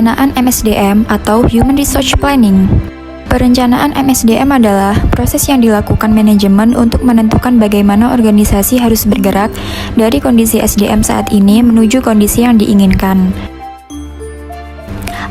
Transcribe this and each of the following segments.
Perencanaan MSDM atau Human Resource Planning. Perencanaan MSDM adalah proses yang dilakukan manajemen untuk menentukan bagaimana organisasi harus bergerak dari kondisi SDM saat ini menuju kondisi yang diinginkan.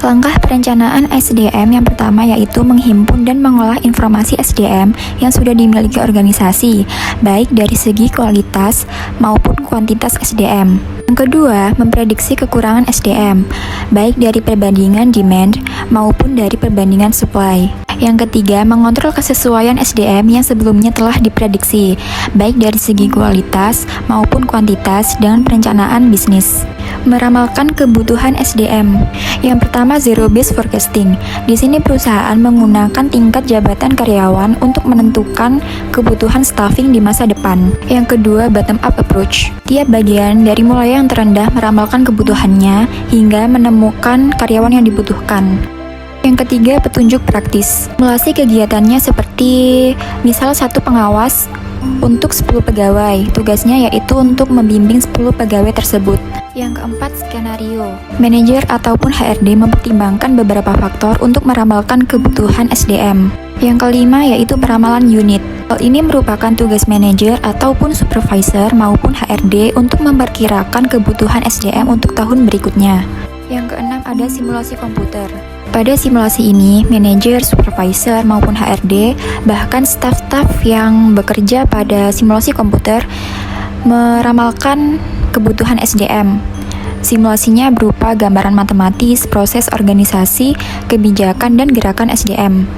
Langkah perencanaan SDM yang pertama yaitu menghimpun dan mengolah informasi SDM yang sudah dimiliki organisasi, baik dari segi kualitas maupun kuantitas SDM. Yang kedua, memprediksi kekurangan SDM, baik dari perbandingan demand maupun dari perbandingan supply. Yang ketiga, mengontrol kesesuaian SDM yang sebelumnya telah diprediksi, baik dari segi kualitas maupun kuantitas dengan perencanaan bisnis. Meramalkan kebutuhan SDM. Yang pertama, zero based forecasting. Di sini perusahaan menggunakan tingkat jabatan karyawan untuk menentukan kebutuhan staffing di masa depan. Yang kedua, bottom up approach. Tiap bagian dari mulai yang terendah meramalkan kebutuhannya hingga menemukan karyawan yang dibutuhkan. Yang ketiga, petunjuk praktis. Simulasi kegiatannya seperti misal satu pengawas untuk 10 pegawai. Tugasnya yaitu untuk membimbing 10 pegawai tersebut. Yang keempat, skenario. Manajer ataupun HRD mempertimbangkan beberapa faktor untuk meramalkan kebutuhan SDM. Yang kelima yaitu peramalan unit. Hal ini merupakan tugas manajer ataupun supervisor maupun HRD untuk memperkirakan kebutuhan SDM untuk tahun berikutnya. Yang keenam, ada simulasi komputer. Pada simulasi ini, manajer, supervisor, maupun HRD, bahkan staf-staf yang bekerja pada simulasi komputer meramalkan kebutuhan SDM. Simulasinya berupa gambaran matematis, proses organisasi, kebijakan, dan gerakan SDM.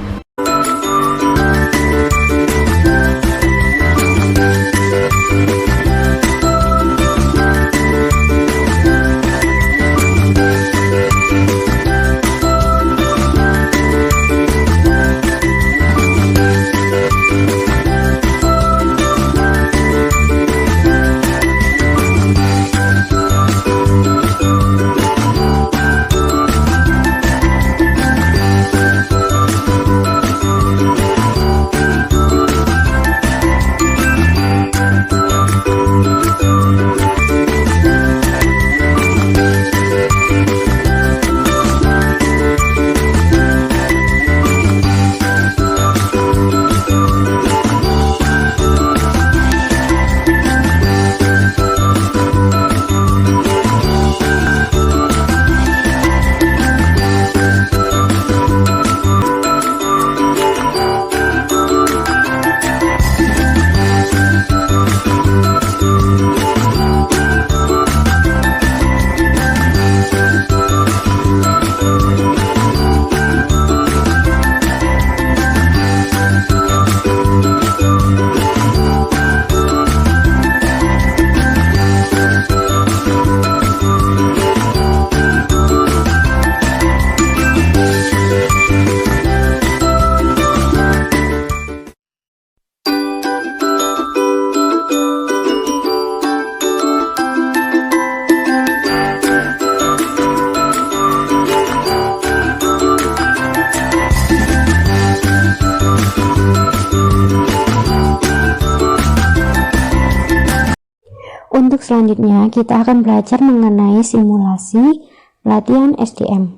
Untuk selanjutnya, kita akan belajar mengenai simulasi pelatihan SDM.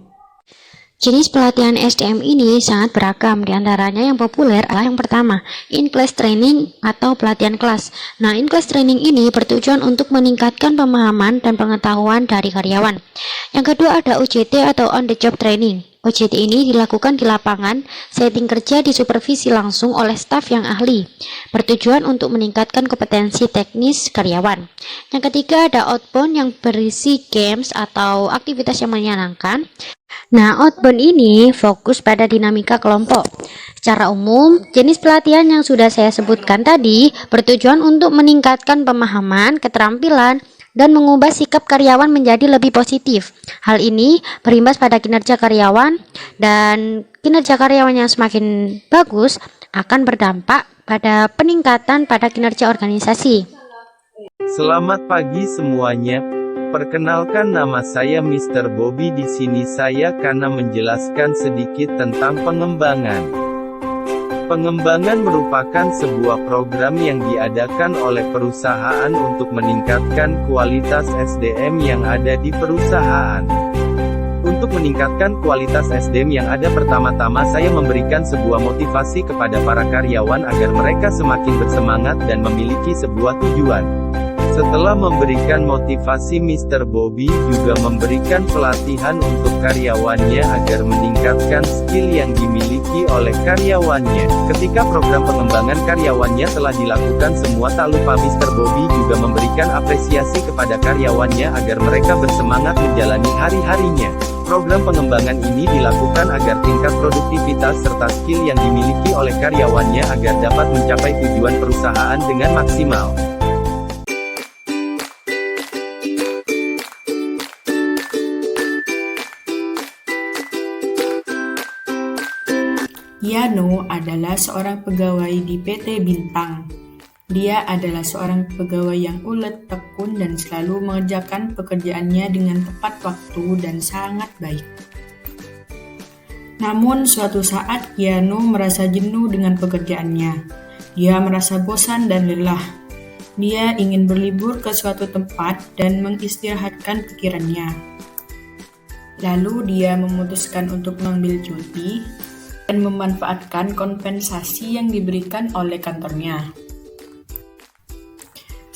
Jenis pelatihan SDM ini sangat beragam, diantaranya yang populer adalah yang pertama, in-class training atau pelatihan kelas. Nah, in-class training ini bertujuan untuk meningkatkan pemahaman dan pengetahuan dari karyawan. Yang kedua ada OJT atau on-the-job training. OJT ini dilakukan di lapangan, setting kerja disupervisi langsung oleh staf yang ahli, bertujuan untuk meningkatkan kompetensi teknis karyawan. Yang ketiga ada outbound yang berisi games atau aktivitas yang menyenangkan. Nah, outbound ini fokus pada dinamika kelompok. Secara umum, jenis pelatihan yang sudah saya sebutkan tadi bertujuan untuk meningkatkan pemahaman, keterampilan, dan mengubah sikap karyawan menjadi lebih positif. Hal ini berimbas pada kinerja karyawan, dan kinerja karyawan yang semakin bagus akan berdampak pada peningkatan pada kinerja organisasi. Selamat pagi semuanya. Perkenalkan, nama saya Mr. Bobby. Di sini saya akan menjelaskan sedikit tentang pengembangan. Pengembangan merupakan sebuah program yang diadakan oleh perusahaan untuk meningkatkan kualitas SDM yang ada di perusahaan. Untuk meningkatkan kualitas SDM yang ada, pertama-tama saya memberikan sebuah motivasi kepada para karyawan agar mereka semakin bersemangat dan memiliki sebuah tujuan. Setelah memberikan motivasi, Mr. Bobby juga memberikan pelatihan untuk karyawannya agar meningkatkan skill yang dimiliki oleh karyawannya. Ketika program pengembangan karyawannya telah dilakukan semua, tak lupa Mr. Bobby juga memberikan apresiasi kepada karyawannya agar mereka bersemangat menjalani hari-harinya. Program pengembangan ini dilakukan agar tingkat produktivitas serta skill yang dimiliki oleh karyawannya agar dapat mencapai tujuan perusahaan dengan maksimal. Yano adalah seorang pegawai di PT Bintang. Dia adalah seorang pegawai yang ulet, tekun, dan selalu mengerjakan pekerjaannya dengan tepat waktu dan sangat baik. Namun suatu saat Yano merasa jenuh dengan pekerjaannya. Dia merasa bosan dan lelah. Dia ingin berlibur ke suatu tempat dan mengistirahatkan pikirannya. Lalu dia memutuskan untuk mengambil cuti dan memanfaatkan kompensasi yang diberikan oleh kantornya.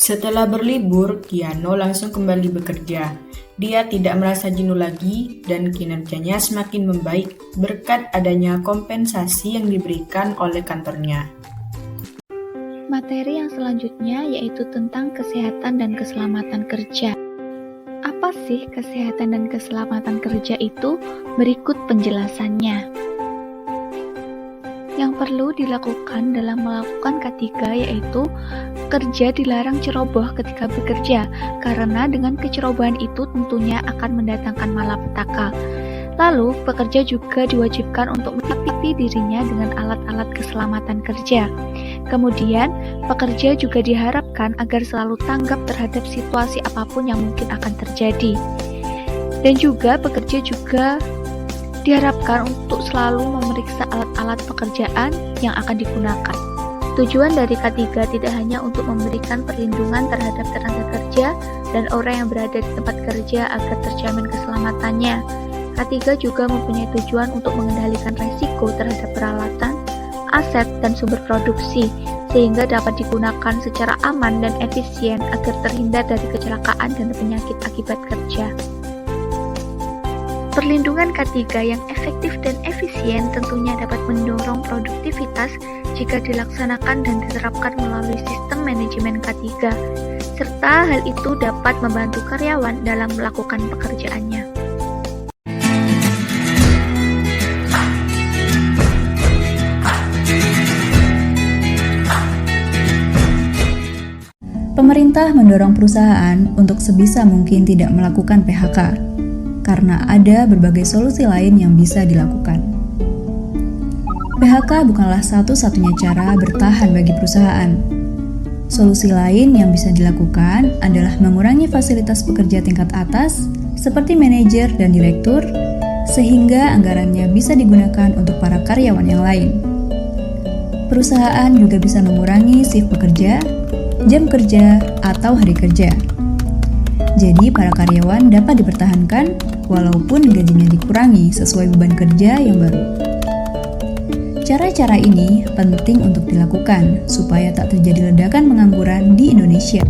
Setelah berlibur, Yano langsung kembali bekerja. Dia tidak merasa jenuh lagi dan kinerjanya semakin membaik berkat adanya kompensasi yang diberikan oleh kantornya. Materi yang selanjutnya yaitu tentang kesehatan dan keselamatan kerja. Apa sih kesehatan dan keselamatan kerja itu? Berikut penjelasannya. Yang perlu dilakukan dalam melakukan K3 yaitu kerja dilarang ceroboh ketika bekerja, karena dengan kecerobohan itu tentunya akan mendatangkan malapetaka. Lalu, pekerja juga diwajibkan untuk melengkapi dirinya dengan alat-alat keselamatan kerja. Kemudian, pekerja juga diharapkan agar selalu tanggap terhadap situasi apapun yang mungkin akan terjadi. Dan juga pekerja juga diharapkan untuk selalu memeriksa alat-alat pekerjaan yang akan digunakan. Tujuan dari K3 tidak hanya untuk memberikan perlindungan terhadap tenaga kerja dan orang yang berada di tempat kerja agar terjamin keselamatannya. K3 juga mempunyai tujuan untuk mengendalikan resiko terhadap peralatan, aset, dan sumber produksi, sehingga dapat digunakan secara aman dan efisien agar terhindar dari kecelakaan dan penyakit akibat kerja. Perlindungan K3 yang efektif dan efisien tentunya dapat mendorong produktivitas jika dilaksanakan dan diterapkan melalui sistem manajemen K3, serta hal itu dapat membantu karyawan dalam melakukan pekerjaannya. Pemerintah mendorong perusahaan untuk sebisa mungkin tidak melakukan PHK, karena ada berbagai solusi lain yang bisa dilakukan. PHK bukanlah satu-satunya cara bertahan bagi perusahaan. Solusi lain yang bisa dilakukan adalah mengurangi fasilitas pekerja tingkat atas, seperti manajer dan direktur, sehingga anggarannya bisa digunakan untuk para karyawan yang lain. Perusahaan juga bisa mengurangi shift pekerja, jam kerja, atau hari kerja. Jadi para karyawan dapat dipertahankan walaupun gajinya dikurangi sesuai beban kerja yang baru. Cara-cara ini penting untuk dilakukan supaya tak terjadi ledakan pengangguran di Indonesia.